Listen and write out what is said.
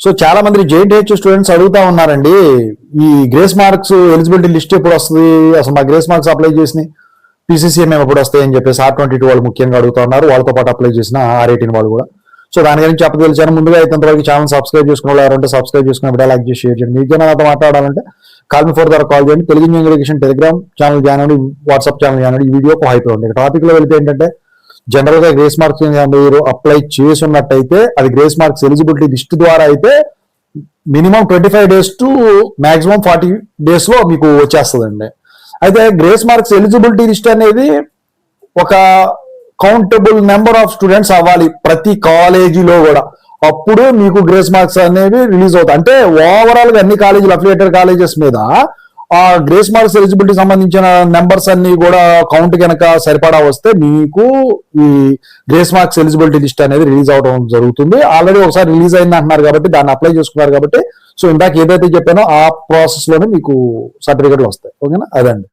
So చాలా మంది JNTH students అడుగుతా ఉన్నారండి, ఈ గ్రేస్ మార్క్స్ ఎలిజిబిలిటీ లిస్ట్ ఎప్పుడు వస్తుంది, అసలు మా గ్రేస్ మార్క్స్ అప్లై చేసిన పీసీసీఎంఎం ఎప్పుడు వస్తాయి అని చెప్పేసి R22 వాళ్ళు ముఖ్యంగా అడుగుతా ఉన్నారు. వాళ్ళతో పాటు అప్లై చేసిన R18 వాళ్ళు కూడా. సో దాని గురించి చెప్పదలిచాను. ముందుగా అయితే ఇంతవరకు ఛానల్ సబ్స్క్రైబ్ చేసుకున్న వాళ్ళు ఎవరంటే సబ్స్క్రైబ్ చేసుకున్న వీడియో లైక్ చేసి షేర్ చేయండి. మీకేమైనా నాతో మాట్లాడాలంటే కాల్ మీ 4 ద్వారా కాల్ చేయండి. Telugu education Telegram channel join అవ్వండి, వాట్సాప్ ఛానల్ జాయిన్ అవ్వండి. ఈ వీడియోకి హైప్ ఉంది. టాపిక్ లో వెళ్తే ఏంటంటే, జనరల్ గా గ్రేస్ మార్క్స్ మీరు అప్లై చేసి ఉన్నట్టయితే అది గ్రేస్ మార్క్స్ ఎలిజిబిలిటీ లిస్ట్ ద్వారా అయితే minimum 25 days to maximum 40 days లో మీకు వచ్చేస్తుందండి. అయితే గ్రేస్ మార్క్స్ ఎలిజిబిలిటీ లిస్ట్ అనేది ఒక కౌంటబుల్ నెంబర్ ఆఫ్ స్టూడెంట్స్ అవ్వాలి ప్రతి కాలేజీలో కూడా, అప్పుడు మీకు గ్రేస్ మార్క్స్ అనేవి రిలీజ్ అవుతాయి. అంటే ఓవరాల్ గా అన్ని కాలేజీలు అఫిలియేటెడ్ కాలేజెస్ మీద ఆ గ్రేస్ మార్క్స్ ఎలిజిబిలిటీ సంబంధించిన నెంబర్స్ అన్ని కూడా కౌంట్ కనుక సరిపడా వస్తే మీకు ఈ గ్రేస్ మార్క్స్ ఎలిజిబిలిటీ లిస్ట్ అనేది రిలీజ్ అవడం జరుగుతుంది. ఆల్రెడీ ఒకసారి రిలీజ్ అయింది అంటున్నారు కాబట్టి, దాన్ని అప్లై చేసుకున్నారు కాబట్టి, సో ఇందాక ఏదైతే చెప్పానో ఆ ప్రాసెస్ లోనే మీకు సర్టిఫికెట్లు వస్తాయి. ఓకేనా, అదండి.